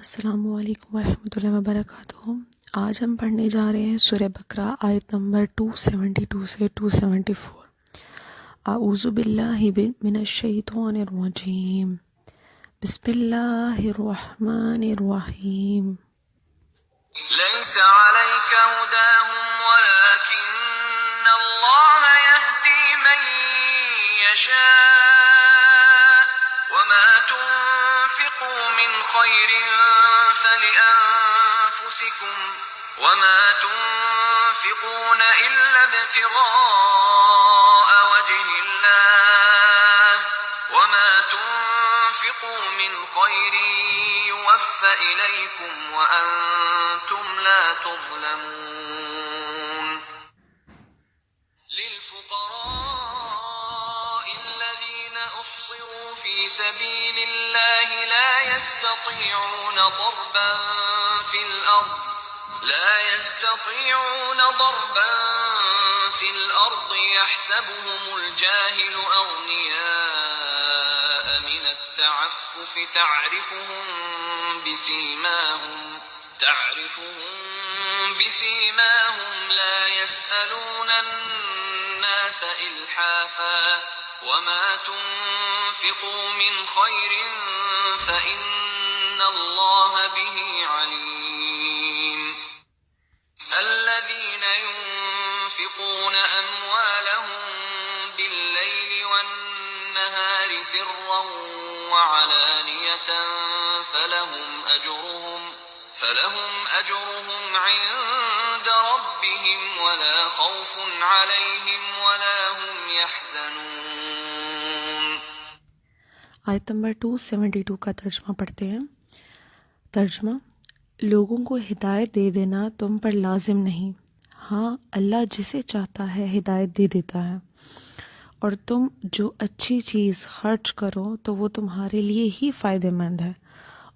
السلام علیکم ورحمۃ اللہ وبرکاتہ۔ آج ہم پڑھنے جا رہے ہیں سورہ بقرہ آیت نمبر 272 سے 274۔ اعوذ باللہ من الشیطان الرجیم، بسم اللہ الرحمن الرحیم۔ ليس عليك هداهم ولكن الله يهدي من يشاء وما تنفقوا من خير فلأنفسكم وما تنفقون إلا ابتغاء وجه الله وما تنفقوا من خير يوفى إليكم وأنتم لا تظلمون للفقراء الذين أحصروا في سبيل الله لا يستطيعون ضربا في الأرض يحسبهم الجاهل أغنياء من التعفف تعرفهم بسيماهم لا يسألون الناس إلحافا وما تنفقوا من خير فإن الله به عليم الذين ينفقون أموالهم بالليل والنهار سرا وعلانية فلهم أجرهم عند ربهم ولا خوف عليهم ولا هم يحزنون۔ آیت نمبر 272 کا ترجمہ پڑھتے ہیں۔ ترجمہ: لوگوں کو ہدایت دے دینا تم پر لازم نہیں، ہاں اللہ جسے چاہتا ہے ہدایت دے دیتا ہے، اور تم جو اچھی چیز خرچ کرو تو وہ تمہارے لیے ہی فائدہ مند ہے،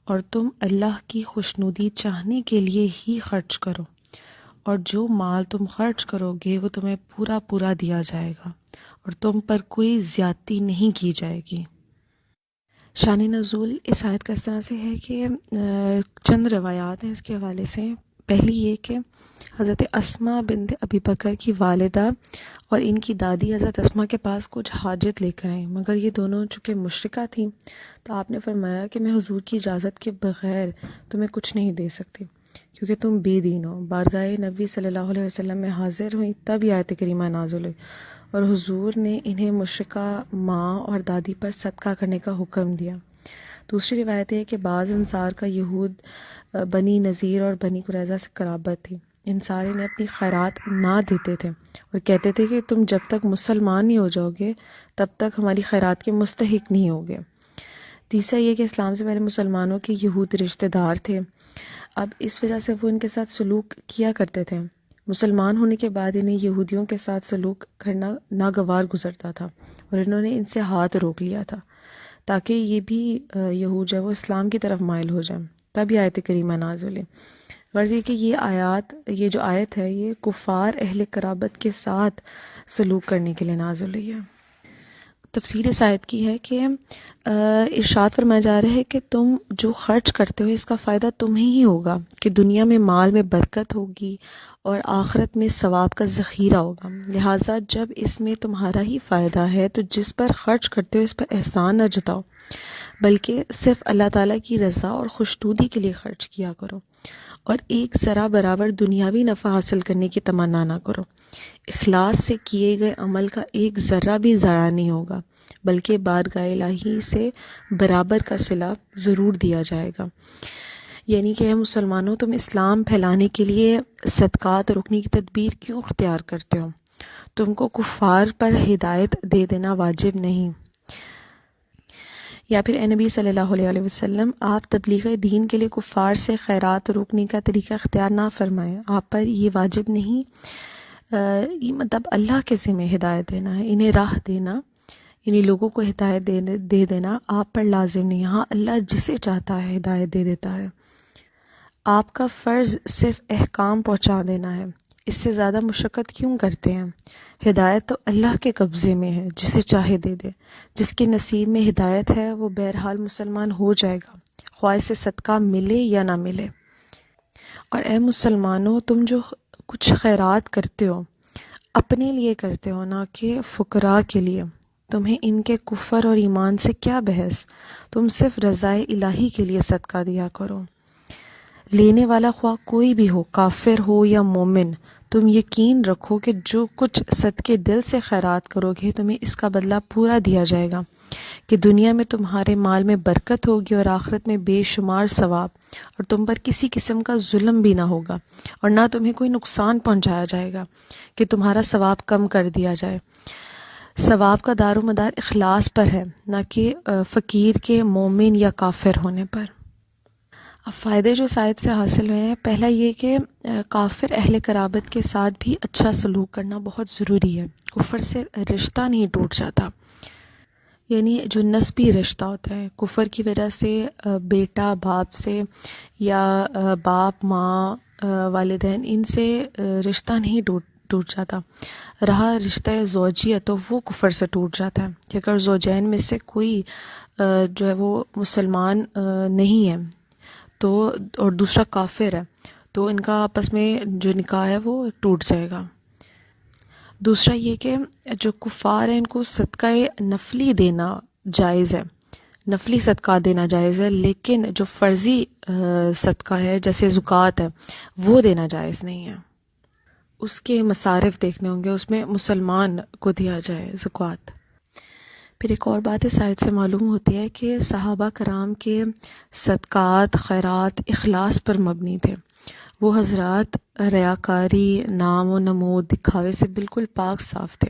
اور تم اللہ کی خوشنودی چاہنے کے لیے ہی خرچ کرو، اور جو مال تم خرچ کرو گے وہ تمہیں پورا پورا دیا جائے گا، اور تم پر کوئی زیادتی نہیں کی جائے گی۔ شان نزول اس آیت کا اس طرح سے ہے کہ چند روایات ہیں اس کے حوالے سے۔ پہلی یہ کہ حضرت اسماء بنت ابی بکر کی والدہ اور ان کی دادی حضرت اسماء کے پاس کچھ حاجت لے کر آئیں، مگر یہ دونوں چونکہ مشرکہ تھیں تو آپ نے فرمایا کہ میں حضور کی اجازت کے بغیر تمہیں کچھ نہیں دے سکتی، کیونکہ تم بے دین ہو۔ بارگاہ نبی صلی اللہ علیہ وسلم میں حاضر ہوئیں، تب یہ آیت کریمہ نازل ہوئی، اور حضور نے انہیں مشرکہ ماں اور دادی پر صدقہ کرنے کا حکم دیا۔ دوسری روایت ہے کہ بعض انصار کا یہود بنی نذیر اور بنی قریظہ سے قرابت تھی، انصار انہیں اپنی خیرات نہ دیتے تھے اور کہتے تھے کہ تم جب تک مسلمان نہیں ہو جاؤ گے تب تک ہماری خیرات کے مستحق نہیں ہوگے۔ تیسرا یہ کہ اسلام سے پہلے مسلمانوں کے یہود رشتہ دار تھے، اب اس وجہ سے وہ ان کے ساتھ سلوک کیا کرتے تھے۔ مسلمان ہونے کے بعد انہیں یہودیوں کے ساتھ سلوک کرنا ناگوار گزرتا تھا، اور انہوں نے ان سے ہاتھ روک لیا تھا تاکہ یہ بھی یہود جو ہے وہ اسلام کی طرف مائل ہو جائیں۔ تب یہ آیت کریمہ نازل ہوئی۔ غرض یہ کہ یہ جو آیت ہے یہ کفار اہل قرابت کے ساتھ سلوک کرنے کے لیے نازل ہوئی ہے۔ تفسیر اس آیت کی ہے کہ ارشاد فرمایا جا رہا ہے کہ تم جو خرچ کرتے ہو اس کا فائدہ تمہیں ہی ہوگا، کہ دنیا میں مال میں برکت ہوگی اور آخرت میں ثواب کا ذخیرہ ہوگا، لہٰذا جب اس میں تمہارا ہی فائدہ ہے تو جس پر خرچ کرتے ہو اس پر احسان نہ جتاؤ، بلکہ صرف اللہ تعالیٰ کی رضا اور خوشنودی کے لیے خرچ کیا کرو، اور ایک ذرا برابر دنیاوی نفع حاصل کرنے کی تمنا نہ کرو۔ اخلاص سے کیے گئے عمل کا ایک ذرہ بھی ضائع نہیں ہوگا، بلکہ بارگاہ الہی سے برابر کا صلہ ضرور دیا جائے گا۔ یعنی کہ اے مسلمانوں، تم اسلام پھیلانے کے لیے صدقات رکنے کی تدبیر کیوں اختیار کرتے ہو؟ تم کو کفار پر ہدایت دے دینا واجب نہیں۔ یا پھر اے نبی صلی اللہ علیہ وسلم، آپ تبلیغ دین کے لیے کفار سے خیرات روکنے کا طریقہ اختیار نہ فرمائیں، آپ پر یہ واجب نہیں، یہ مطلب اللہ کے ذمہ ہدایت دینا ہے، انہیں راہ دینا، یعنی لوگوں کو ہدایت دے دینا آپ پر لازم نہیں، ہاں اللہ جسے چاہتا ہے ہدایت دے دیتا ہے۔ آپ کا فرض صرف احکام پہنچا دینا ہے، اس سے زیادہ مشقت کیوں کرتے ہیں؟ ہدایت تو اللہ کے قبضے میں ہے، جسے چاہے دے دے، جس کے نصیب میں ہدایت ہے وہ بہرحال مسلمان ہو جائے گا، خواہ سے صدقہ ملے یا نہ ملے۔ اور اے مسلمانوں، تم جو کچھ خیرات کرتے ہو اپنے لیے کرتے ہو، نہ کہ فقراء کے لیے۔ تمہیں ان کے کفر اور ایمان سے کیا بحث؟ تم صرف رضائے الہی کے لیے صدقہ دیا کرو۔ لینے والا خواہ کوئی بھی ہو، کافر ہو یا مومن، تم یقین رکھو کہ جو کچھ صدقے دل سے خیرات کرو گے تمہیں اس کا بدلہ پورا دیا جائے گا، کہ دنیا میں تمہارے مال میں برکت ہوگی اور آخرت میں بے شمار ثواب، اور تم پر کسی قسم کا ظلم بھی نہ ہوگا، اور نہ تمہیں کوئی نقصان پہنچایا جائے گا کہ تمہارا ثواب کم کر دیا جائے۔ ثواب کا دار و مدار اخلاص پر ہے، نہ کہ فقیر کے، مومن یا کافر ہونے پر۔ اب فائدے جو اس آیت سے حاصل ہوئے ہیں، پہلا یہ کہ کافر اہل قرابت کے ساتھ بھی اچھا سلوک کرنا بہت ضروری ہے۔ کفر سے رشتہ نہیں ٹوٹ جاتا، یعنی جو نسبی رشتہ ہوتا ہے، کفر کی وجہ سے بیٹا باپ سے یا باپ ماں والدین، ان سے رشتہ نہیں ٹوٹ جاتا۔ رہا رشتہ زوجیہ تو وہ کفر سے ٹوٹ جاتا ہے کہ اگر زوجین میں سے کوئی جو ہے وہ مسلمان نہیں ہے تو اور دوسرا کافر ہے تو ان کا آپس میں جو نکاح ہے وہ ٹوٹ جائے گا۔ دوسرا یہ کہ جو کفار ہیں ان کو صدقہ نفلی دینا جائز ہے، نفلی صدقہ دینا جائز ہے، لیکن جو فرضی صدقہ ہے جیسے زکوٰۃ ہے وہ دینا جائز نہیں ہے۔ اس کے مصارف دیکھنے ہوں گے، اس میں مسلمان کو دیا جائے زکوٰۃ۔ پھر ایک اور بات اس آیت سے معلوم ہوتی ہے کہ صحابہ کرام کے صدقات، خیرات اخلاص پر مبنی تھے۔ وہ حضرات ریاکاری، نام و نمود، دکھاوے سے بالکل پاک صاف تھے۔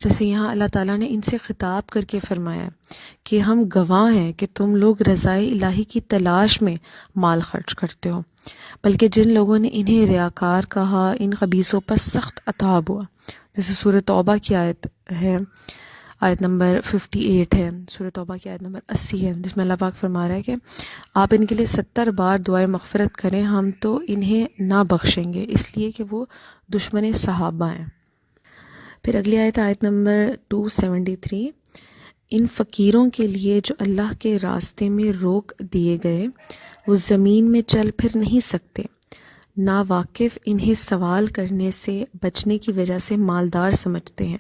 جیسے یہاں اللہ تعالیٰ نے ان سے خطاب کر کے فرمایا کہ ہم گواہ ہیں کہ تم لوگ رضائے الہی کی تلاش میں مال خرچ کرتے ہو، بلکہ جن لوگوں نے انہیں ریاکار کہا ان خبیثوں پر سخت عذاب ہوا۔ جیسے سورہ توبہ کی آیت ہے، آیت نمبر 58 ہے، سورہ توبہ کی آیت نمبر 80 ہے، جس میں اللہ پاک فرما رہا ہے کہ آپ ان کے لیے 70 بار دعائے مغفرت کریں، ہم تو انہیں نہ بخشیں گے اس لیے کہ وہ دشمن صحابہ ہیں۔ پھر اگلی آیت، آیت نمبر 273، ان فقیروں کے لیے جو اللہ کے راستے میں روک دیے گئے، وہ زمین میں چل پھر نہیں سکتے، ناواقف انہیں سوال کرنے سے بچنے کی وجہ سے مالدار سمجھتے ہیں،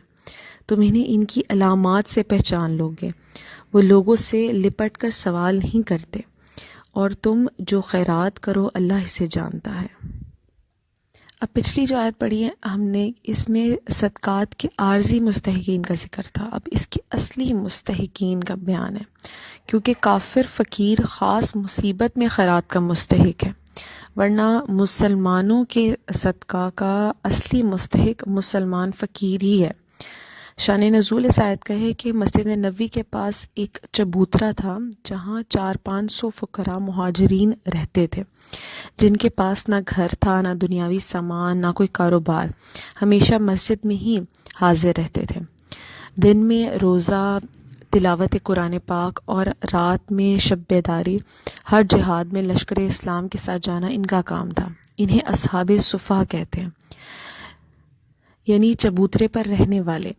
تم انہیں ان کی علامات سے پہچان لوگے، وہ لوگوں سے لپٹ کر سوال نہیں کرتے، اور تم جو خیرات کرو اللہ اسے جانتا ہے۔ اب پچھلی جو آیت پڑھی ہے ہم نے، اس میں صدقات کے عارضی مستحقین کا ذکر تھا، اب اس کے اصلی مستحقین کا بیان ہے، کیونکہ کافر فقیر خاص مصیبت میں خیرات کا مستحق ہے، ورنہ مسلمانوں کے صدقہ کا اصلی مستحق مسلمان فقیر ہی ہے۔ شان نزول اس آیت کا ہے کہ مسجد نبوی کے پاس ایک چبوترا تھا جہاں 400-500 فقراء مہاجرین رہتے تھے، جن کے پاس نہ گھر تھا، نہ دنیاوی سامان، نہ کوئی کاروبار، ہمیشہ مسجد میں ہی حاضر رہتے تھے۔ دن میں روزہ، تلاوت قرآن پاک، اور رات میں شب بیداری، ہر جہاد میں لشکر اسلام کے ساتھ جانا ان کا کام تھا۔ انہیں اصحاب صفہ کہتے ہیں، یعنی چبوترے پر رہنے والے۔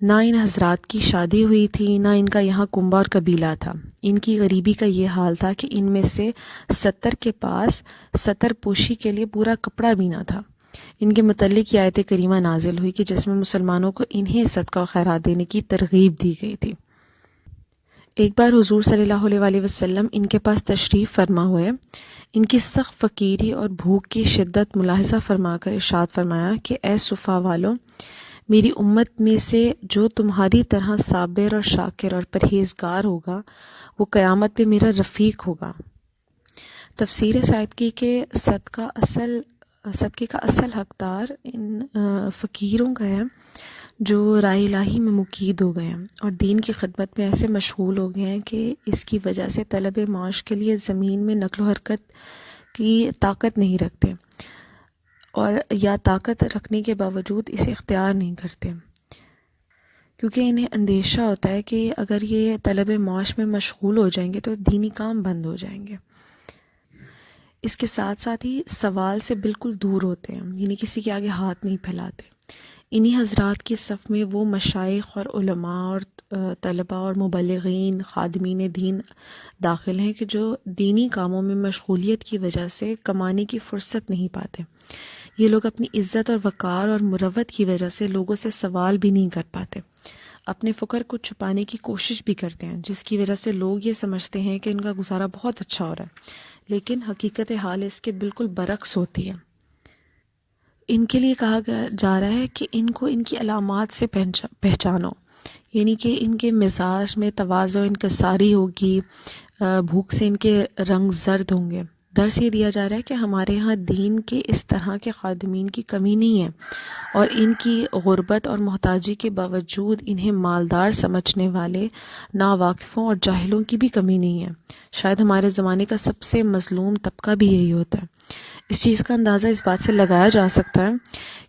نہ ان حضرات کی شادی ہوئی تھی، نہ ان کا یہاں کنبہ اور قبیلہ تھا۔ ان کی غریبی کا یہ حال تھا کہ ان میں سے 70 کے پاس ستر پوشی کے لیے پورا کپڑا بھی نہ تھا۔ ان کے متعلق یہ آیت کریمہ نازل ہوئی کہ جس میں مسلمانوں کو انہیں صدقہ و خیرات دینے کی ترغیب دی گئی تھی۔ ایک بار حضور صلی اللہ علیہ وسلم ان کے پاس تشریف فرما ہوئے، ان کی سخت فقیری اور بھوک کی شدت ملاحظہ فرما کر ارشاد فرمایا کہ اے صفا والو، میری امت میں سے جو تمہاری طرح صابر اور شاکر اور پرہیزگار ہوگا وہ قیامت پہ میرا رفیق ہوگا۔ تفسیر اس آیت کی کہ صدقے کا اصل حقدار ان فقیروں کا ہے جو رائے الہی میں مقید ہو گئے ہیں اور دین کی خدمت میں ایسے مشغول ہو گئے ہیں کہ اس کی وجہ سے طلب معاش کے لیے زمین میں نقل و حرکت کی طاقت نہیں رکھتے، اور یا طاقت رکھنے کے باوجود اسے اختیار نہیں کرتے، کیونکہ انہیں اندیشہ ہوتا ہے کہ اگر یہ طلب معاش میں مشغول ہو جائیں گے تو دینی کام بند ہو جائیں گے۔ اس کے ساتھ ساتھ ہی سوال سے بالکل دور ہوتے ہیں، یعنی کسی کے آگے ہاتھ نہیں پھیلاتے۔ انہی حضرات کی صف میں وہ مشائخ اور علماء اور طلباء اور مبلغین خادمین دین داخل ہیں کہ جو دینی کاموں میں مشغولیت کی وجہ سے کمانے کی فرصت نہیں پاتے. یہ لوگ اپنی عزت اور وقار اور مروت کی وجہ سے لوگوں سے سوال بھی نہیں کر پاتے. اپنے فقر کو چھپانے کی کوشش بھی کرتے ہیں، جس کی وجہ سے لوگ یہ سمجھتے ہیں کہ ان کا گزارا بہت اچھا ہو رہا ہے، لیکن حقیقت حال اس کے بالکل برعکس ہوتی ہے. ان کے لیے کہا جا رہا ہے کہ ان کو ان کی علامات سے پہچانو، یعنی کہ ان کے مزاج میں تواضع و انکساری ہوگی، بھوک سے ان کے رنگ زرد ہوں گے. درس یہ دیا جا رہا ہے کہ ہمارے ہاں دین کے اس طرح کے خادمین کی کمی نہیں ہے، اور ان کی غربت اور محتاجی کے باوجود انہیں مالدار سمجھنے والے ناواقفوں اور جاہلوں کی بھی کمی نہیں ہے. شاید ہمارے زمانے کا سب سے مظلوم طبقہ بھی یہی ہوتا ہے. اس چیز کا اندازہ اس بات سے لگایا جا سکتا ہے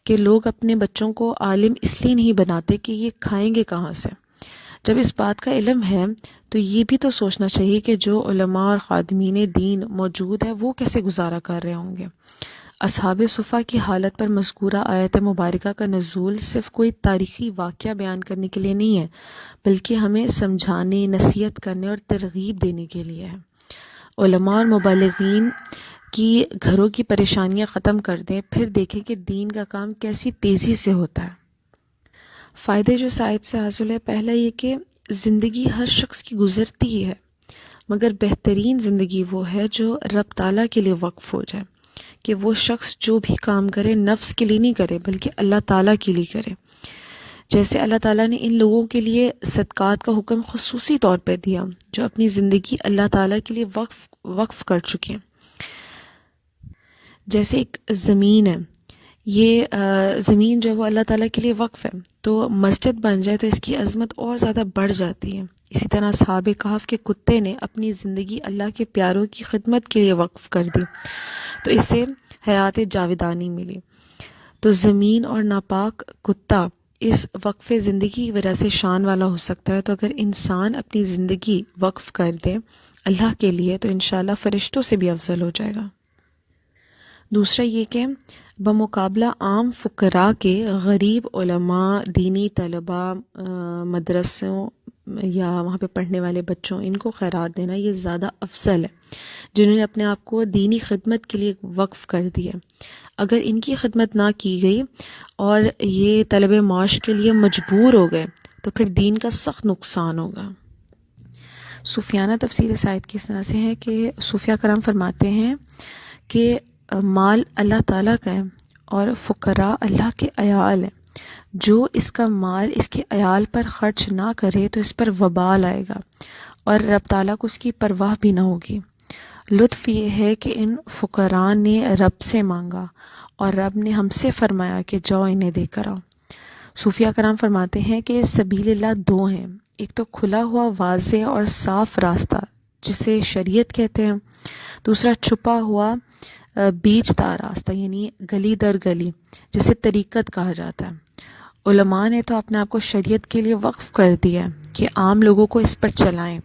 کہ لوگ اپنے بچوں کو عالم اس لیے نہیں بناتے کہ یہ کھائیں گے کہاں سے. جب اس بات کا علم ہے تو یہ بھی تو سوچنا چاہیے کہ جو علماء اور خادمین دین موجود ہیں وہ کیسے گزارا کر رہے ہوں گے. اصحاب صفا کی حالت پر مذکورہ آیت مبارکہ کا نزول صرف کوئی تاریخی واقعہ بیان کرنے کے لیے نہیں ہے، بلکہ ہمیں سمجھانے، نصیحت کرنے اور ترغیب دینے کے لیے ہے. علماء اور مبلغین کی گھروں کی پریشانیاں ختم کر دیں، پھر دیکھیں کہ دین کا کام کیسی تیزی سے ہوتا ہے. فائدے جو اس آیت سے حاصل ہے، پہلا یہ کہ زندگی ہر شخص کی گزرتی ہی ہے، مگر بہترین زندگی وہ ہے جو رب تعالیٰ کے لیے وقف ہو جائے، کہ وہ شخص جو بھی کام کرے نفس کے لیے نہیں کرے بلکہ اللہ تعالیٰ کے لیے کرے. جیسے اللہ تعالیٰ نے ان لوگوں کے لیے صدقات کا حکم خصوصی طور پہ دیا جو اپنی زندگی اللہ تعالیٰ کے لیے وقف کر چکے ہیں. جیسے ایک زمین ہے، یہ زمین جو ہے وہ اللہ تعالیٰ کے لیے وقف ہے، تو مسجد بن جائے تو اس کی عظمت اور زیادہ بڑھ جاتی ہے. اسی طرح اصحاب کہف کے کتے نے اپنی زندگی اللہ کے پیاروں کی خدمت کے لیے وقف کر دی، تو اس سے حیات جاودانی ملی. تو زمین اور ناپاک کتا اس وقف زندگی کی وجہ سے شان والا ہو سکتا ہے، تو اگر انسان اپنی زندگی وقف کر دے اللہ کے لیے تو انشاءاللہ فرشتوں سے بھی افضل ہو جائے گا. دوسرا یہ کہ بمقابلہ عام فقراء کے غریب علماء، دینی طلباء، مدرسوں یا وہاں پہ پڑھنے والے بچوں، ان کو خیرات دینا یہ زیادہ افضل ہے، جنہوں نے اپنے آپ کو دینی خدمت کے لیے وقف کر دیا. اگر ان کی خدمت نہ کی گئی اور یہ طلب معاش کے لیے مجبور ہو گئے تو پھر دین کا سخت نقصان ہوگا. صوفیانہ تفسیر اس آیت کی اس طرح سے ہے کہ صوفیہ کرام فرماتے ہیں کہ مال اللہ تعالیٰ کا ہے اور فقراء اللہ کے عیال ہیں. جو اس کا مال اس کے عیال پر خرچ نہ کرے تو اس پر وبال آئے گا اور رب تعالیٰ کو اس کی پرواہ بھی نہ ہوگی. لطف یہ ہے کہ ان فقراء نے رب سے مانگا اور رب نے ہم سے فرمایا کہ جاؤ انہیں دے کر آؤ. صوفیہ کرام فرماتے ہیں کہ سبیل اللہ دو ہیں، ایک تو کھلا ہوا واضح اور صاف راستہ جسے شریعت کہتے ہیں، دوسرا چھپا ہوا بیچ دار راستہ یعنی گلی در گلی جسے طریقت کہا جاتا ہے. علماء نے تو اپنے آپ کو شریعت کے لیے وقف کر دیا ہے کہ عام لوگوں کو اس پر چلائیں.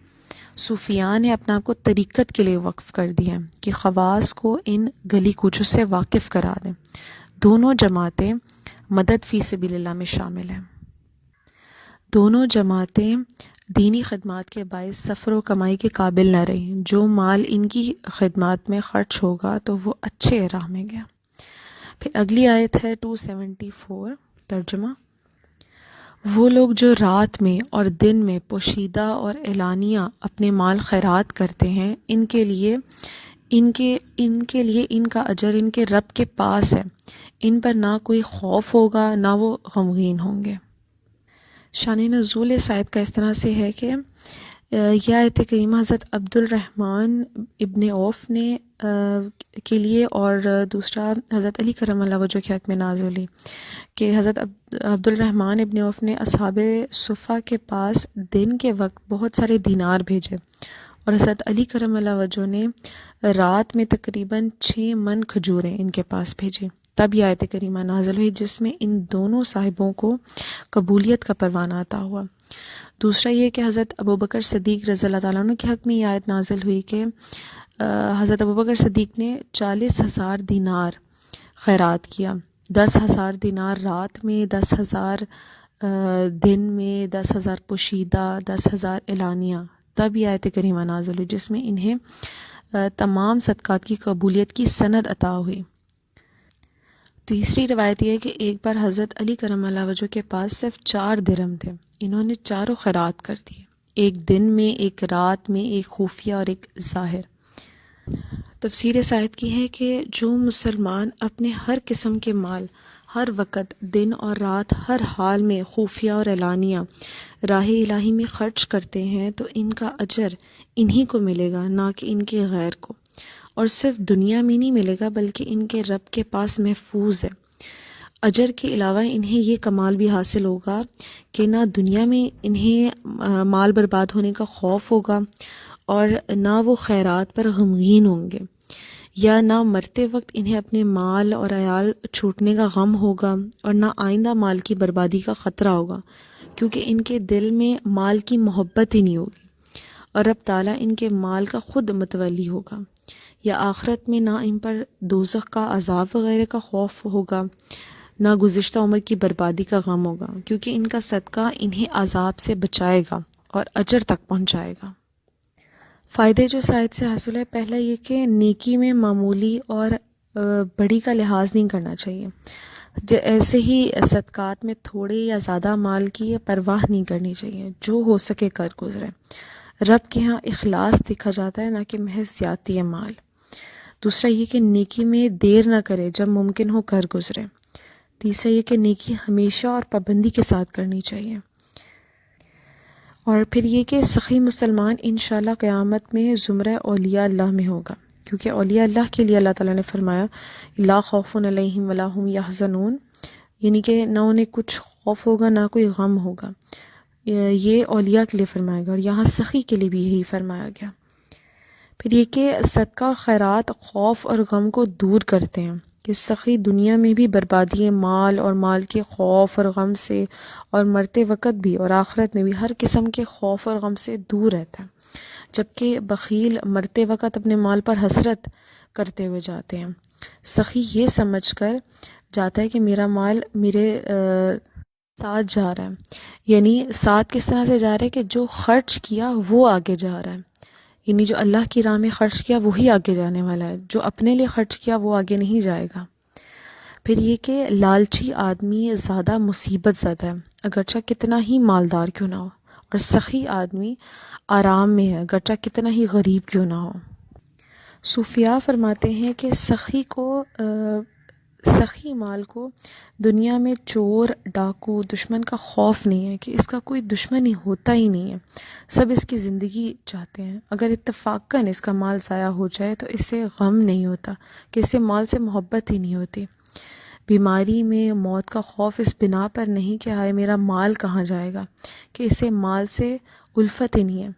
صوفیاء نے اپنے آپ کو طریقت کے لیے وقف کر دیا ہے کہ خواص کو ان گلی کوچوں سے واقف کرا دیں. دونوں جماعتیں مدد فی سبیل اللہ میں شامل ہیں. دونوں جماعتیں دینی خدمات کے باعث سفر و کمائی کے قابل نہ رہی. جو مال ان کی خدمات میں خرچ ہوگا تو وہ اچھے راہ میں گیا. پھر اگلی آیت ہے 274 ترجمہ. وہ لوگ جو رات میں اور دن میں پوشیدہ اور اعلانیہ اپنے مال خیرات کرتے ہیں، ان کے لیے ان کا اجر ان کے رب کے پاس ہے. ان پر نہ کوئی خوف ہوگا نہ وہ غمگین ہوں گے. شان نزول اس آیت کا اس طرح سے ہے کہ یہ آیت کریمہ حضرت عبد الرحمن ابن عوف نے کے لیے اور دوسرا حضرت علی کرم اللہ وجہ کے حق میں نازل ہوئی کہ حضرت عبد الرحمن ابن عوف نے اصحاب صفا کے پاس دن کے وقت بہت سارے دینار بھیجے اور حضرت علی کرم اللہ وجہ نے رات میں تقریباً 6 من کھجوریں ان کے پاس بھیجی. تب یہ آیت کریمہ نازل ہوئی جس میں ان دونوں صاحبوں کو قبولیت کا پروانہ عطا ہوا. دوسرا یہ کہ حضرت ابوبکر صدیق رضی اللہ تعالیٰ عنہ کے حق میں یہ آیت نازل ہوئی کہ حضرت ابوبکر صدیق نے 40,000 دینار خیرات کیا 10,000 دینار رات میں، 10,000 دن میں، 10,000 پوشیدہ، 10,000 اعلانیہ، تب یہ آیت کریمہ نازل ہوئی جس میں انہیں تمام صدقات کی قبولیت کی سند عطا ہوئی۔ تیسری روایت یہ ہے کہ ایک بار حضرت علی کرم اللہ وجہ کے پاس صرف 4 درہم تھے، انہوں نے چاروں خیرات کر دیے، ایک دن میں، ایک رات میں، ایک خفیہ اور ایک ظاہر۔ تفسیر اس آیت کی ہے کہ جو مسلمان اپنے ہر قسم کے مال ہر وقت، دن اور رات، ہر حال میں، خفیہ اور اعلانیہ راہ الہی میں خرچ کرتے ہیں تو ان کا اجر انہی کو ملے گا، نہ کہ ان کے غیر کو، اور صرف دنیا میں نہیں ملے گا بلکہ ان کے رب کے پاس محفوظ ہے۔ اجر کے علاوہ انہیں یہ کمال بھی حاصل ہوگا کہ نہ دنیا میں انہیں مال برباد ہونے کا خوف ہوگا اور نہ وہ خیرات پر غمگین ہوں گے، یا نہ مرتے وقت انہیں اپنے مال اور عیال چھوٹنے کا غم ہوگا، اور نہ آئندہ مال کی بربادی کا خطرہ ہوگا، کیونکہ ان کے دل میں مال کی محبت ہی نہیں ہوگی، اور رب تعالیٰ ان کے مال کا خود متولی ہوگا۔ یا آخرت میں نہ ان پر دوزخ کا عذاب وغیرہ کا خوف ہوگا، نہ گزشتہ عمر کی بربادی کا غم ہوگا، کیونکہ ان کا صدقہ انہیں عذاب سے بچائے گا اور اجر تک پہنچائے گا۔ فائدے جو اس آیت سے حاصل ہے، پہلا یہ کہ نیکی میں معمولی اور بڑی کا لحاظ نہیں کرنا چاہیے، ایسے ہی صدقات میں تھوڑے یا زیادہ مال کی پرواہ نہیں کرنی چاہیے، جو ہو سکے کر گزرے۔ رب کے ہاں اخلاص دیکھا جاتا ہے، نہ کہ محض زیادتی مال۔ دوسرا یہ کہ نیکی میں دیر نہ کرے، جب ممکن ہو کر گزرے۔ تیسرا یہ کہ نیکی ہمیشہ اور پابندی کے ساتھ کرنی چاہیے۔ اور پھر یہ کہ سخی مسلمان انشاءاللہ قیامت میں زمرہ اولیاء اللہ میں ہوگا، کیونکہ اولیاء اللہ کے لیے اللہ تعالیٰ نے فرمایا لا خوف علیہم ولا هم یحزنون، یعنی کہ نہ انہیں کچھ خوف ہوگا نہ کوئی غم ہوگا، یہ اولیاء کے لیے فرمایا گیا، اور یہاں سخی کے لیے بھی یہی فرمایا گیا۔ پھر یہ کہ صدقہ اور خیرات خوف اور غم کو دور کرتے ہیں، کہ سخی دنیا میں بھی بربادی مال اور مال کے خوف اور غم سے، اور مرتے وقت بھی اور آخرت میں بھی ہر قسم کے خوف اور غم سے دور رہتا ہے، جبکہ بخیل مرتے وقت اپنے مال پر حسرت کرتے ہوئے جاتے ہیں۔ سخی یہ سمجھ کر جاتا ہے کہ میرا مال میرے ساتھ جا رہا ہے، یعنی ساتھ کس طرح سے جا رہا ہے کہ جو خرچ کیا وہ آگے جا رہا ہے، یعنی جو اللہ کی راہ میں خرچ کیا وہی آگے جانے والا ہے، جو اپنے لیے خرچ کیا وہ آگے نہیں جائے گا۔ پھر یہ کہ لالچی آدمی زیادہ مصیبت زدہ ہے، اگرچہ کتنا ہی مالدار کیوں نہ ہو، اور سخی آدمی آرام میں ہے، اگرچہ کتنا ہی غریب کیوں نہ ہو۔ صوفیاء فرماتے ہیں کہ سخی مال کو دنیا میں چور، ڈاکو، دشمن کا خوف نہیں ہے، کہ اس کا کوئی دشمن ہی ہوتا ہی نہیں ہے، سب اس کی زندگی چاہتے ہیں۔ اگر اتفاقاً اس کا مال ضائع ہو جائے تو اسے غم نہیں ہوتا، کہ اسے مال سے محبت ہی نہیں ہوتی۔ بیماری میں موت کا خوف اس بنا پر نہیں کہ ہائے میرا مال کہاں جائے گا، کہ اسے مال سے الفت ہی نہیں ہے۔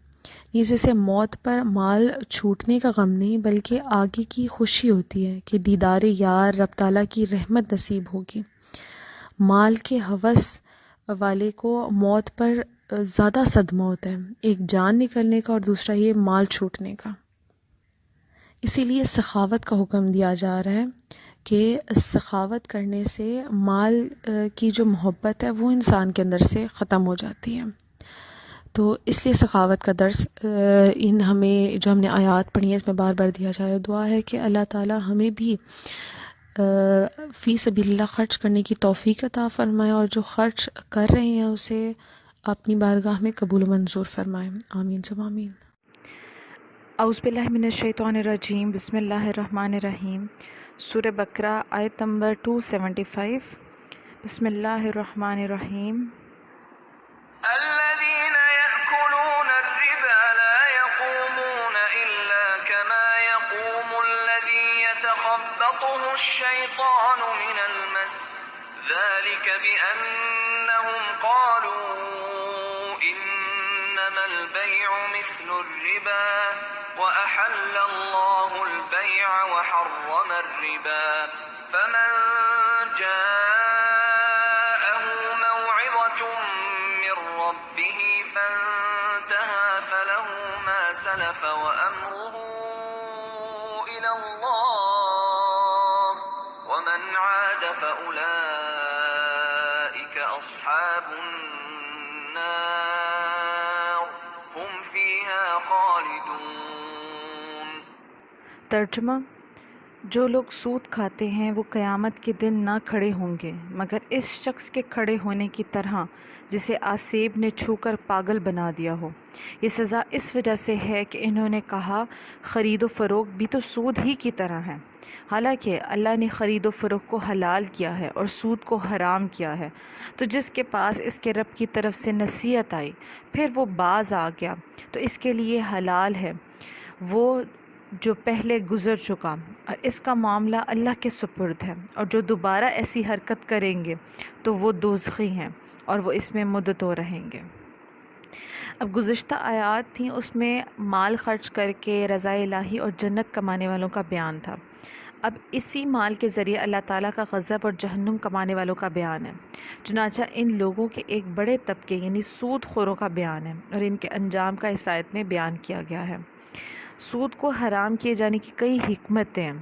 جیسے موت پر مال چھوٹنے کا غم نہیں، بلکہ آگے کی خوشی ہوتی ہے کہ دیدار یار، رب تعالیٰ کی رحمت نصیب ہوگی۔ مال کے ہوس والے کو موت پر زیادہ صدمہ ہوتا ہے، ایک جان نکلنے کا اور دوسرا یہ مال چھوٹنے کا۔ اسی لیے سخاوت کا حکم دیا جا رہا ہے کہ سخاوت کرنے سے مال کی جو محبت ہے وہ انسان کے اندر سے ختم ہو جاتی ہے۔ تو اس لیے سخاوت کا درس ہمیں جو ہم نے آیات پڑھی ہیں اس میں بار بار دیا جائے۔ دعا ہے کہ اللہ تعالیٰ ہمیں بھی فی سبیل اللہ خرچ کرنے کی توفیق عطا فرمائے، اور جو خرچ کر رہے ہیں اسے اپنی بارگاہ میں قبول و منظور فرمائے۔ آمین ثم آمین۔ اعوذ باللہ من الشیطان الرجیم، بسم اللہ الرحمن الرحیم۔ سورہ بقرہ آیت نمبر 275۔ بسم اللہ الرحمن الرحیم۔ الذين يأكلون الربا لا يقومون إلا كما يقوم الذي يتخبطه الشيطان من المس ذلك بأنهم قالوا إنما البيع مثل الربا وأحل الله البيع وحرم الربا فمن جاءه موعظة من ربه فانتهى فله ما سلف وأمره إلى الله ومن عاد فأولئك أصحاب النار هم فيها خالدون۔ ترجمہ: جو لوگ سود کھاتے ہیں وہ قیامت کے دن نہ کھڑے ہوں گے مگر اس شخص کے کھڑے ہونے کی طرح جسے آسیب نے چھو کر پاگل بنا دیا ہو۔ یہ سزا اس وجہ سے ہے کہ انہوں نے کہا خرید و فروخت بھی تو سود ہی کی طرح ہے، حالانکہ اللہ نے خرید و فروخت کو حلال کیا ہے اور سود کو حرام کیا ہے۔ تو جس کے پاس اس کے رب کی طرف سے نصیحت آئی پھر وہ باز آ گیا تو اس کے لیے حلال ہے وہ جو پہلے گزر چکا، اور اس کا معاملہ اللہ کے سپرد ہے، اور جو دوبارہ ایسی حرکت کریں گے تو وہ دوزخی ہیں اور وہ اس میں مدتوں رہیں گے۔ اب گزشتہ آیات تھیں، اس میں مال خرچ کر کے رضا الہی اور جنت کمانے والوں کا بیان تھا۔ اب اسی مال کے ذریعے اللہ تعالیٰ کا غضب اور جہنم کمانے والوں کا بیان ہے۔ چنانچہ ان لوگوں کے ایک بڑے طبقے یعنی سود خوروں کا بیان ہے اور ان کے انجام کا اس آیت میں بیان کیا گیا ہے۔ سود کو حرام کیے جانے کی کئی حکمتیں ہیں۔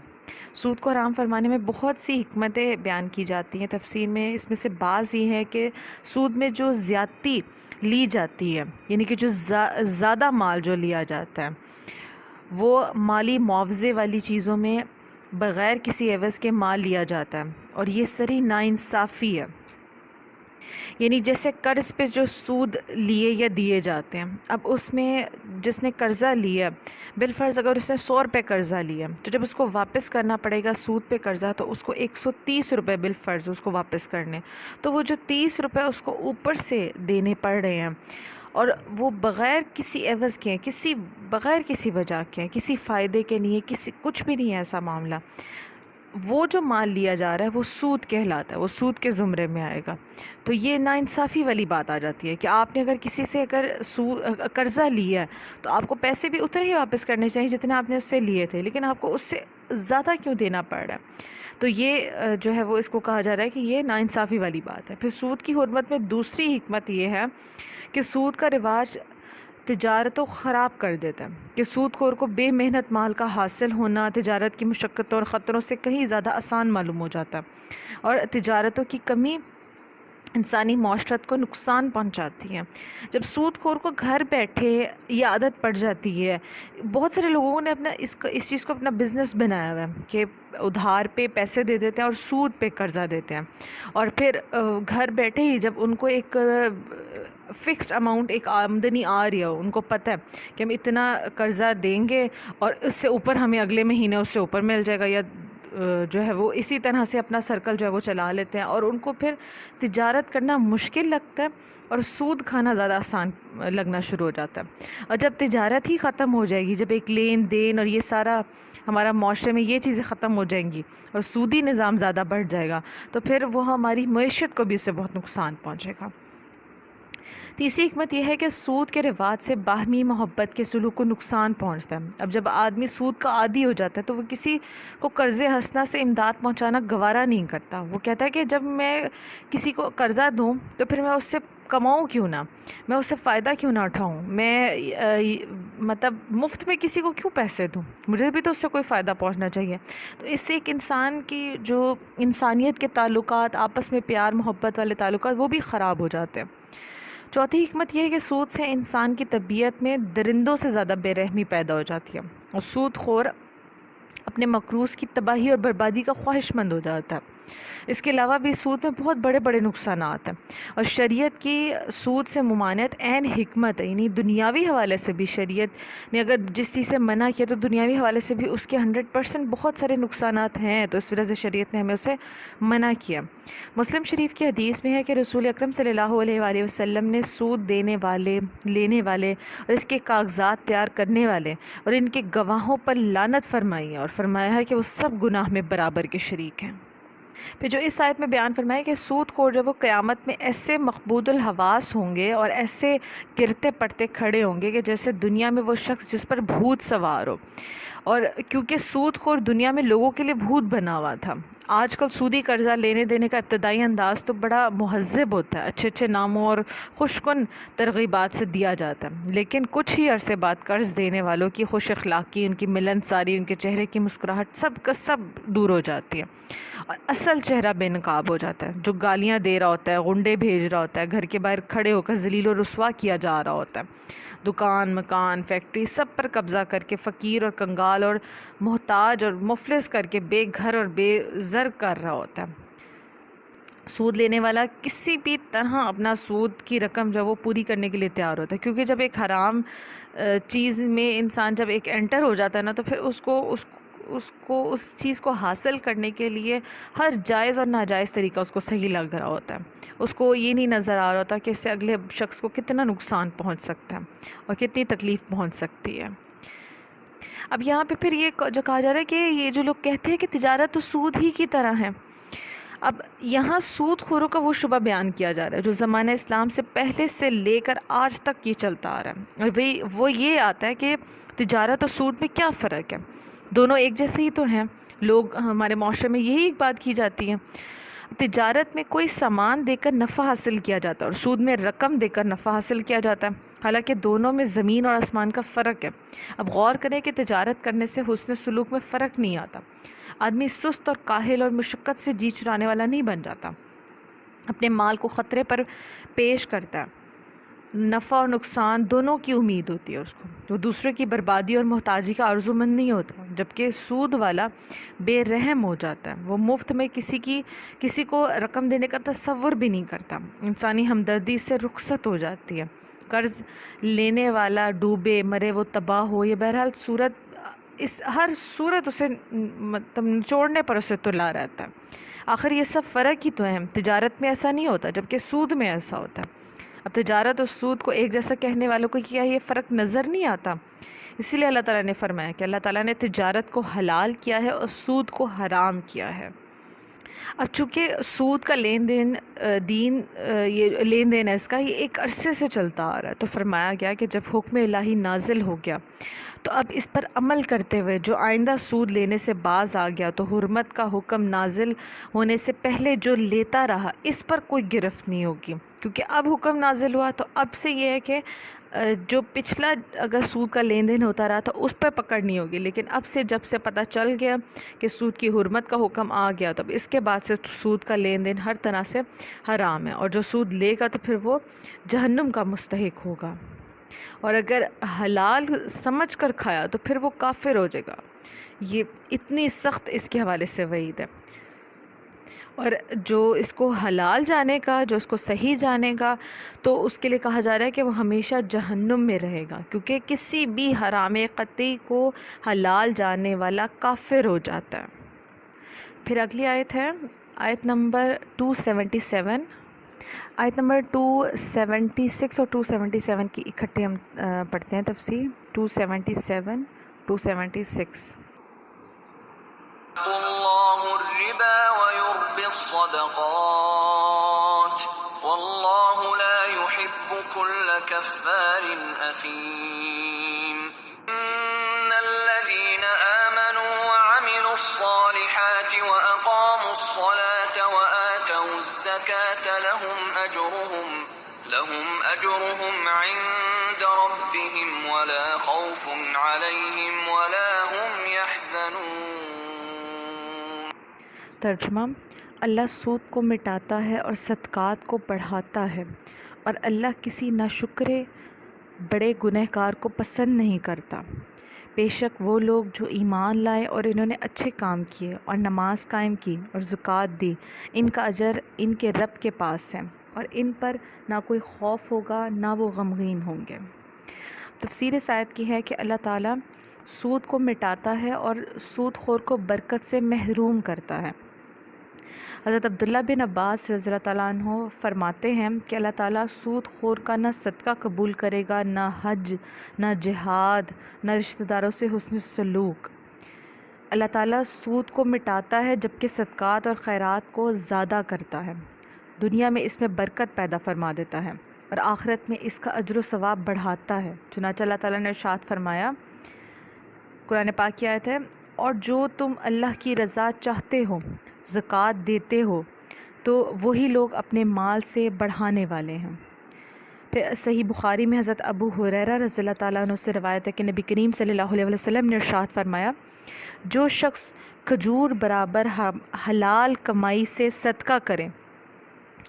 سود کو حرام فرمانے میں بہت سی حکمتیں بیان کی جاتی ہیں تفسیر میں۔ اس میں سے بعض یہ ہیں کہ سود میں جو زیادتی لی جاتی ہے، یعنی کہ جو زیادہ مال جو لیا جاتا ہے وہ مالی معاوضے والی چیزوں میں بغیر کسی عوض کے مال لیا جاتا ہے، اور یہ سری ناانصافی ہے۔ یعنی جیسے قرض پہ جو سود لیے یا دیے جاتے ہیں، اب اس میں جس نے قرضہ لیا بالفرض اگر اس نے 100 روپے قرضہ لیا تو جب اس کو واپس کرنا پڑے گا سود پہ قرضہ تو اس کو 130 روپے بالفرض اس کو واپس کرنے، تو وہ جو 30 روپے اس کو اوپر سے دینے پڑ رہے ہیں اور وہ بغیر کسی عوض کے ہیں، بغیر کسی وجہ کے ہیں، کسی فائدے کے نہیں ہے، کچھ بھی نہیں ہے ایسا معاملہ، وہ جو مال لیا جا رہا ہے وہ سود کہلاتا ہے، وہ سود کے زمرے میں آئے گا۔ تو یہ ناانصافی والی بات آ جاتی ہے کہ آپ نے اگر کسی سے قرضہ لیا ہے تو آپ کو پیسے بھی اتنے ہی واپس کرنے چاہیے جتنے آپ نے اس سے لیے تھے، لیکن آپ کو اس سے زیادہ کیوں دینا پڑ رہا ہے؟ تو یہ جو ہے وہ اس کو کہا جا رہا ہے کہ یہ ناانصافی والی بات ہے۔ پھر سود کی حرمت میں دوسری حکمت یہ ہے کہ سود کا رواج تجارت کو خراب کر دیتا ہے، کہ سود خور کو بے محنت مال کا حاصل ہونا تجارت کی مشقتوں اور خطروں سے کہیں زیادہ آسان معلوم ہو جاتا ہے، اور تجارتوں کی کمی انسانی معاشرت کو نقصان پہنچاتی ہے۔ جب سود خور کو گھر بیٹھے یہ عادت پڑ جاتی ہے، بہت سارے لوگوں نے اس چیز کو اپنا بزنس بنایا ہوا ہے کہ ادھار پہ پیسے دے دیتے ہیں اور سود پہ قرضہ دیتے ہیں، اور پھر گھر بیٹھے ہی جب ان کو ایک فکسڈ اماؤنٹ ایک آمدنی آ رہی ہے، ان کو پتہ ہے کہ ہم اتنا قرضہ دیں گے اور اس سے اوپر ہمیں اگلے مہینے اس سے اوپر مل جائے گا، یا جو ہے وہ اسی طرح سے اپنا سرکل جو ہے وہ چلا لیتے ہیں، اور ان کو پھر تجارت کرنا مشکل لگتا ہے اور سود کھانا زیادہ آسان لگنا شروع ہو جاتا ہے۔ اور جب تجارت ہی ختم ہو جائے گی، جب ایک لین دین اور یہ سارا ہمارا معاشرے میں یہ چیزیں ختم ہو جائیں گی اور سودی نظام زیادہ بڑھ جائے گا تو پھر وہ ہماری معیشت کو بھی اس سے بہت نقصان پہنچے گا۔ تیسری حکمت یہ ہے کہ سود کے رواج سے باہمی محبت کے سلوک کو نقصان پہنچتا ہے۔ اب جب آدمی سود کا عادی ہو جاتا ہے تو وہ کسی کو قرض حسنہ سے امداد پہنچانا گوارا نہیں کرتا۔ وہ کہتا ہے کہ جب میں کسی کو قرضہ دوں تو پھر میں اس سے کماؤں کیوں نہ، میں اس سے فائدہ کیوں نہ اٹھاؤں، میں مطلب مفت میں کسی کو کیوں پیسے دوں، مجھے بھی تو اس سے کوئی فائدہ پہنچنا چاہیے۔ تو اس سے ایک انسان کی جو انسانیت کے تعلقات، آپس میں پیار محبت والے تعلقات، وہ بھی خراب ہو جاتے ہیں۔ چوتھی حکمت یہ ہے کہ سود سے انسان کی طبیعت میں درندوں سے زیادہ بے رحمی پیدا ہو جاتی ہے، اور سود خور اپنے مقروض کی تباہی اور بربادی کا خواہش مند ہو جاتا ہے۔ اس کے علاوہ بھی سود میں بہت بڑے بڑے نقصانات ہیں، اور شریعت کی سود سے ممانعت عین حکمت ہے، یعنی دنیاوی حوالے سے بھی شریعت نے اگر جس چیز سے منع کیا تو دنیاوی حوالے سے بھی اس کے 100% بہت سارے نقصانات ہیں، تو اس وجہ سے شریعت نے ہمیں اسے منع کیا۔ مسلم شریف کی حدیث میں ہے کہ رسول اکرم صلی اللہ علیہ وآلہ وسلم نے سود دینے والے، لینے والے اور اس کے کاغذات تیار کرنے والے اور ان کے گواہوں پر لعنت فرمائی ہے، اور فرمایا ہے کہ وہ سب گناہ میں برابر کے شریک ہیں۔ پھر جو اس آیت میں بیان فرمایا کہ سود خور جو وہ قیامت میں ایسے مقبوض الحواس ہوں گے اور ایسے گرتے پڑتے کھڑے ہوں گے کہ جیسے دنیا میں وہ شخص جس پر بھوت سوار ہو. اور کیونکہ سود خور دنیا میں لوگوں کے لیے بھوت بنا ہوا تھا. آج کل سودی قرضہ لینے دینے کا ابتدائی انداز تو بڑا مہذب ہوتا ہے، اچھے اچھے ناموں اور خوش کن ترغیبات سے دیا جاتا ہے، لیکن کچھ ہی عرصے بعد قرض دینے والوں کی خوش اخلاقی، ان کی ملنساری، ان کے چہرے کی مسکراہٹ سب کا سب دور ہو جاتی ہے اور اصل چہرہ بے نقاب ہو جاتا ہے. جو گالیاں دے رہا ہوتا ہے، غنڈے بھیج رہا ہوتا ہے، گھر کے باہر کھڑے ہو کر ذلیل و رسوا کیا جا رہا ہوتا ہے، دکان مکان فیکٹری سب پر قبضہ کر کے فقیر اور کنگال اور محتاج اور مفلس کر کے بے گھر اور بے زر کر رہا ہوتا ہے. سود لینے والا کسی بھی طرح اپنا سود کی رقم جو وہ پوری کرنے کے لیے تیار ہوتا ہے، کیونکہ جب ایک حرام چیز میں انسان جب ایک انٹر ہو جاتا ہے نا، تو پھر اس کو اس چیز کو حاصل کرنے کے لیے ہر جائز اور ناجائز طریقہ اس کو صحیح لگ رہا ہوتا ہے. اس کو یہ نہیں نظر آ رہا ہوتا کہ اس سے اگلے شخص کو کتنا نقصان پہنچ سکتا ہے اور کتنی تکلیف پہنچ سکتی ہے. اب یہاں پہ پھر یہ جو کہا جا رہا ہے کہ یہ جو لوگ کہتے ہیں کہ تجارت تو سود ہی کی طرح ہے، اب یہاں سود خوروں کا وہ شبہ بیان کیا جا رہا ہے جو زمانہ اسلام سے پہلے سے لے کر آج تک یہ چلتا آ رہا ہے. اور وہ یہ آتا ہے کہ تجارت اور سود میں کیا فرق ہے، دونوں ایک جیسے ہی تو ہیں. لوگ ہمارے معاشرے میں یہی ایک بات کی جاتی ہے. تجارت میں کوئی سامان دے کر نفع حاصل کیا جاتا ہے اور سود میں رقم دے کر نفع حاصل کیا جاتا ہے، حالانکہ دونوں میں زمین اور آسمان کا فرق ہے. اب غور کریں کہ تجارت کرنے سے حسن سلوک میں فرق نہیں آتا. آدمی سست اور کاہل اور مشقت سے جی چرانے والا نہیں بن جاتا، اپنے مال کو خطرے پر پیش کرتا ہے. نفع اور نقصان دونوں کی امید ہوتی ہے اس کو، وہ دوسرے کی بربادی اور محتاجی کا آرزو مند نہیں ہوتا. جبکہ سود والا بے رحم ہو جاتا ہے، وہ مفت میں کسی کو رقم دینے کا تصور بھی نہیں کرتا. انسانی ہمدردی سے رخصت ہو جاتی ہے. قرض لینے والا ڈوبے مرے وہ تباہ ہو، یہ بہرحال ہر صورت اسے مطلب نچوڑنے پر اسے تلا رہتا ہے. آخر یہ سب فرق ہی تو ہے. تجارت میں ایسا نہیں ہوتا جبکہ سود میں ایسا ہوتا ہے. اب تجارت اور سود کو ایک جیسا کہنے والوں کو کیا یہ فرق نظر نہیں آتا؟ اسی لیے اللہ تعالیٰ نے فرمایا کہ اللہ تعالیٰ نے تجارت کو حلال کیا ہے اور سود کو حرام کیا ہے. اب چونکہ سود کا لین دین یہ لین دین ہے اس کا، یہ ایک عرصے سے چلتا آ رہا ہے، تو فرمایا گیا کہ جب حکم الہی نازل ہو گیا تو اب اس پر عمل کرتے ہوئے جو آئندہ سود لینے سے باز آ گیا تو حرمت کا حکم نازل ہونے سے پہلے جو لیتا رہا اس پر کوئی گرفت نہیں ہوگی، کیونکہ اب حکم نازل ہوا. تو اب سے یہ ہے کہ جو پچھلا اگر سود کا لین دین ہوتا رہا تو اس پہ پکڑ نہیں ہوگی، لیکن اب سے جب سے پتہ چل گیا کہ سود کی حرمت کا حکم آ گیا تو اب اس کے بعد سے سود کا لین دین ہر طرح سے حرام ہے. اور جو سود لے گا تو پھر وہ جہنم کا مستحق ہوگا، اور اگر حلال سمجھ کر کھایا تو پھر وہ کافر ہو جائے گا. یہ اتنی سخت اس کے حوالے سے وعید ہے. اور جو اس کو حلال جانے کا، جو اس کو صحیح جانے گا، تو اس کے لیے کہا جا رہا ہے کہ وہ ہمیشہ جہنم میں رہے گا، کیونکہ کسی بھی حرام قطعی کو حلال جاننے والا کافر ہو جاتا ہے. پھر اگلی آیت ہے آیت نمبر 277. آیت نمبر 276 اور 277 کی اکٹھے ہم پڑھتے ہیں تفسیر. 277 276. الله الربا ويربي الصدقات والله لا يحب كل كفار أثيم. إن الذين آمنوا وعملوا الصالحات وأقاموا الصلاة وآتوا الزكاة لهم أجرهم عند ربهم ولا خوف عليهم ولا هم يحزنون. ترجمہ: اللہ سود کو مٹاتا ہے اور صدقات کو بڑھاتا ہے، اور اللہ کسی ناشکرے بڑے گنہگار کو پسند نہیں کرتا. بے شک وہ لوگ جو ایمان لائے اور انہوں نے اچھے کام کیے اور نماز قائم کی اور زکوٰۃ دی، ان کا اجر ان کے رب کے پاس ہے، اور ان پر نہ کوئی خوف ہوگا نہ وہ غمگین ہوں گے. تفسیر اس آیت کی ہے کہ اللہ تعالیٰ سود کو مٹاتا ہے اور سود خور کو برکت سے محروم کرتا ہے. حضرت عبداللہ بن عباس رضی اللہ تعالیٰ عنہ فرماتے ہیں کہ اللہ تعالیٰ سود خور کا نہ صدقہ قبول کرے گا، نہ حج، نہ جہاد، نہ رشتہ داروں سے حسن سلوک. اللہ تعالیٰ سود کو مٹاتا ہے جبکہ صدقات اور خیرات کو زیادہ کرتا ہے۔ دنیا میں اس میں برکت پیدا فرما دیتا ہے اور آخرت میں اس کا اجر و ثواب بڑھاتا ہے۔ چنانچہ اللہ تعالیٰ نے ارشاد فرمایا، قرآن پاک کی آیت ہے، اور جو تم اللہ کی رضا چاہتے ہو زکوٰۃ دیتے ہو تو وہی لوگ اپنے مال سے بڑھانے والے ہیں۔ پھر صحیح بخاری میں حضرت ابو ہریرہ رضی اللہ تعالیٰ عنہ سے روایت ہے کہ نبی کریم صلی اللہ علیہ وسلم نے ارشاد فرمایا، جو شخص کھجور برابر حلال کمائی سے صدقہ کرے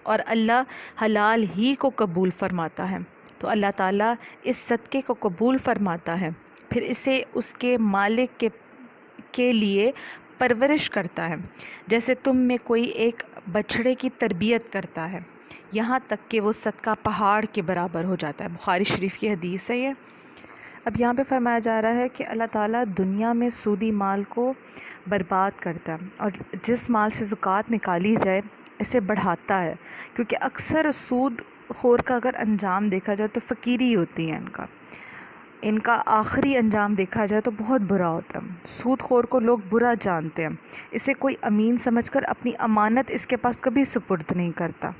اور اللہ حلال ہی کو قبول فرماتا ہے تو اللہ تعالیٰ اس صدقے کو قبول فرماتا ہے، پھر اسے اس کے مالک کے لیے پرورش کرتا ہے، جیسے تم میں کوئی ایک بچھڑے کی تربیت کرتا ہے، یہاں تک کہ وہ صدقہ پہاڑ کے برابر ہو جاتا ہے۔ بخاری شریف کی حدیث ہے یہ۔ اب یہاں پہ فرمایا جا رہا ہے کہ اللہ تعالیٰ دنیا میں سودی مال کو برباد کرتا ہے اور جس مال سے زکوٰۃ نکالی جائے اسے بڑھاتا ہے، کیونکہ اکثر سود خور کا اگر انجام دیکھا جائے تو فقیری ہوتی ہے، ان کا آخری انجام دیکھا جائے تو بہت برا ہوتا ہے۔ سود خور کو لوگ برا جانتے ہیں، اسے کوئی امین سمجھ کر اپنی امانت اس کے پاس کبھی سپرد نہیں کرتا،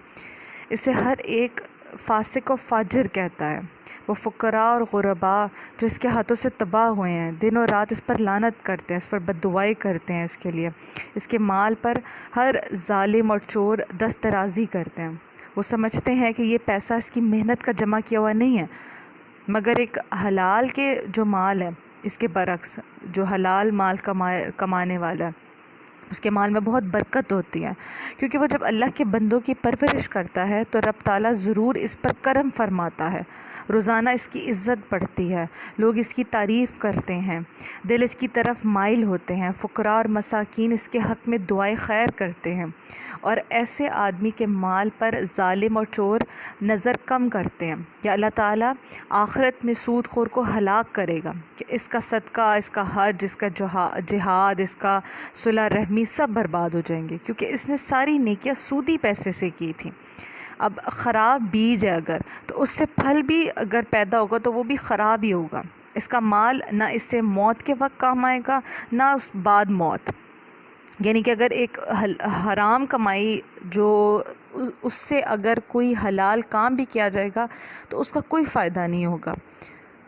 اسے ہر ایک فاسق و فاجر کہتا ہے۔ وہ فقراء اور غرباء جو اس کے ہاتھوں سے تباہ ہوئے ہیں دن اور رات اس پر لعنت کرتے ہیں، اس پر بددعائی کرتے ہیں، اس کے لیے اس کے مال پر ہر ظالم اور چور دست درازی کرتے ہیں۔ وہ سمجھتے ہیں کہ یہ پیسہ اس کی محنت کا جمع کیا ہوا نہیں ہے، مگر ایک حلال کے جو مال ہے اس کے برعکس جو حلال مال کمانے والا ہے اس کے مال میں بہت برکت ہوتی ہے، کیونکہ وہ جب اللہ کے بندوں کی پرورش کرتا ہے تو رب تعالیٰ ضرور اس پر کرم فرماتا ہے، روزانہ اس کی عزت بڑھتی ہے، لوگ اس کی تعریف کرتے ہیں، دل اس کی طرف مائل ہوتے ہیں، فقراء اور مساکین اس کے حق میں دعائے خیر کرتے ہیں، اور ایسے آدمی کے مال پر ظالم اور چور نظر کم کرتے ہیں کہ اللہ تعالیٰ آخرت میں سود خور کو ہلاک کرے گا کہ اس کا صدقہ، اس کا حج، اس کا جہاد، اس کا صلح رحمی سب برباد ہو جائیں گے، کیونکہ اس نے ساری نیکیاں سودی پیسے سے کی تھیں۔ اب خراب بیج ہے اگر تو اس سے پھل بھی اگر پیدا ہوگا تو وہ بھی خراب ہی ہوگا، اس کا مال نہ اس سے موت کے وقت کام آئے گا نہ اس بعد موت، یعنی کہ اگر ایک حرام کمائی جو اس سے اگر کوئی حلال کام بھی کیا جائے گا تو اس کا کوئی فائدہ نہیں ہوگا۔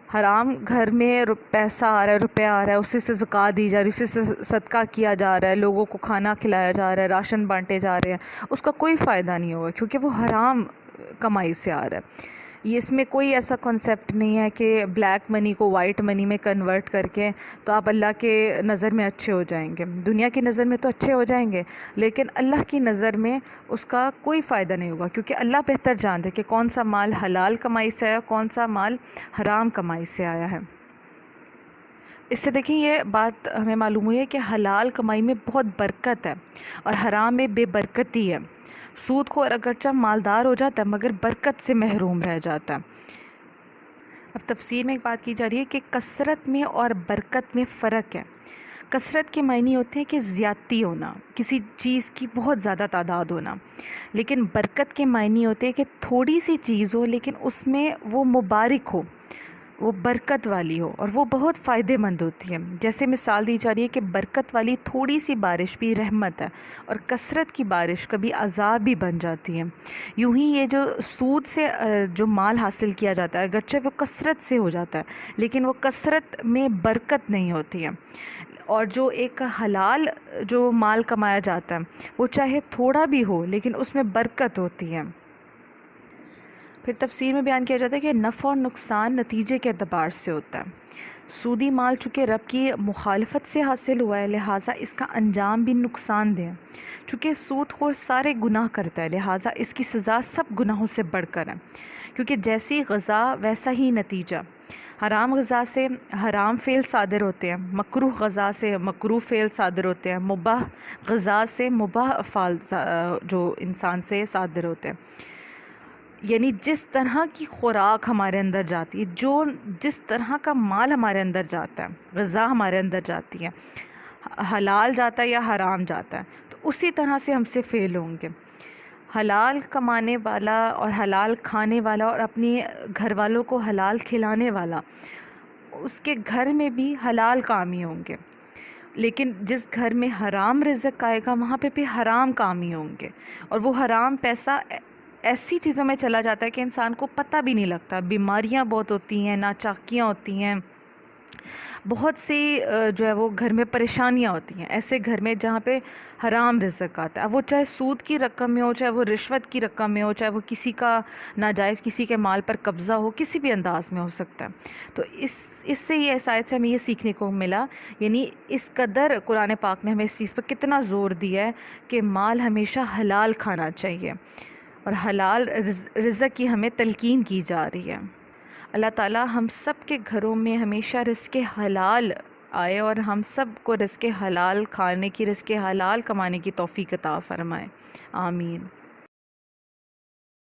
حرام گھر میں پیسہ آ رہا ہے، روپیہ آ رہا ہے، اسی سے زکوٰۃ دی جا رہی ہے، اسی سے صدقہ کیا جا رہا ہے، لوگوں کو کھانا کھلایا جا رہا ہے، راشن بانٹے جا رہے ہیں، اس کا کوئی فائدہ نہیں ہوگا کیونکہ وہ حرام کمائی سے آ رہا ہے۔ اس میں کوئی ایسا کنسیپٹ نہیں ہے کہ بلیک منی کو وائٹ منی میں کنورٹ کر کے تو آپ اللہ کے نظر میں اچھے ہو جائیں گے، دنیا کی نظر میں تو اچھے ہو جائیں گے لیکن اللہ کی نظر میں اس کا کوئی فائدہ نہیں ہوگا، کیونکہ اللہ بہتر جانتے کہ کون سا مال حلال کمائی سے آیا، کون سا مال حرام کمائی سے آیا ہے۔ اس سے دیکھیں یہ بات ہمیں معلوم ہوئی ہے کہ حلال کمائی میں بہت برکت ہے اور حرام میں بے برکتی ہے۔ سود خور اگرچہ مالدار ہو جاتا ہے مگر برکت سے محروم رہ جاتا ہے۔ اب تفسیر میں ایک بات کی جا رہی ہے کہ کثرت میں اور برکت میں فرق ہے۔ کثرت کے معنی ہوتے ہیں کہ زیادتی ہونا، کسی چیز کی بہت زیادہ تعداد ہونا، لیکن برکت کے معنی ہوتے ہیں کہ تھوڑی سی چیز ہو لیکن اس میں وہ مبارک ہو، وہ برکت والی ہو اور وہ بہت فائدہ مند ہوتی ہے۔ جیسے مثال دی جا رہی ہے کہ برکت والی تھوڑی سی بارش بھی رحمت ہے اور کثرت کی بارش کبھی عذاب بھی بن جاتی ہے۔ یوں ہی یہ جو سود سے جو مال حاصل کیا جاتا ہے اگرچہ وہ کثرت سے ہو جاتا ہے لیکن وہ کثرت میں برکت نہیں ہوتی ہے، اور جو ایک حلال جو مال کمایا جاتا ہے وہ چاہے تھوڑا بھی ہو لیکن اس میں برکت ہوتی ہے۔ پھر تفسیر میں بیان کیا جاتا ہے کہ نفع اور نقصان نتیجے کے اعتبار سے ہوتا ہے۔ سودی مال چونکہ رب کی مخالفت سے حاصل ہوا ہے لہٰذا اس کا انجام بھی نقصان دہ ہے۔ چونکہ سود خور سارے گناہ کرتا ہے لہٰذا اس کی سزا سب گناہوں سے بڑھ کر ہے، کیونکہ جیسی غذا ویسا ہی نتیجہ۔ حرام غذا سے حرام فعل صادر ہوتے ہیں، مکروہ غذا سے مکروہ فعل صادر ہوتے ہیں، مباح غذا سے مباح افعال جو انسان سے صادر ہوتے ہیں۔ یعنی جس طرح کی خوراک ہمارے اندر جاتی ہے، جس طرح کا مال ہمارے اندر جاتا ہے، غذا ہمارے اندر جاتی ہے، حلال جاتا ہے یا حرام جاتا ہے تو اسی طرح سے ہم سے فعل ہوں گے۔ حلال کمانے والا اور حلال کھانے والا اور اپنی گھر والوں کو حلال کھلانے والا، اس کے گھر میں بھی حلال کام ہی ہوں گے، لیکن جس گھر میں حرام رزق آئے گا وہاں پہ بھی حرام کام ہی ہوں گے، اور وہ حرام پیسہ ایسی چیزوں میں چلا جاتا ہے کہ انسان کو پتہ بھی نہیں لگتا. بیماریاں بہت ہوتی ہیں، ناچاکیاں ہوتی ہیں، بہت سی جو ہے وہ گھر میں پریشانیاں ہوتی ہیں ایسے گھر میں جہاں پہ حرام رزق آتا ہے. اب وہ چاہے سود کی رقم میں ہو، چاہے وہ رشوت کی رقم میں ہو، چاہے وہ کسی کا ناجائز کسی کے مال پر قبضہ ہو، کسی بھی انداز میں ہو سکتا ہے. تو اس سے یہ اس آیت سے ہمیں یہ سیکھنے کو ملا، یعنی اس قدر قرآن پاک نے ہمیں اس چیز پر کتنا زور دیا ہے کہ مال ہمیشہ حلال کھانا چاہیے، اور حلال رزق کی ہمیں تلقین کی جا رہی ہے. اللہ تعالیٰ ہم سب کے گھروں میں ہمیشہ رزق حلال آئے، اور ہم سب کو رزق حلال کھانے کی، رزق حلال کمانے کی توفیق عطا فرمائے. آمین.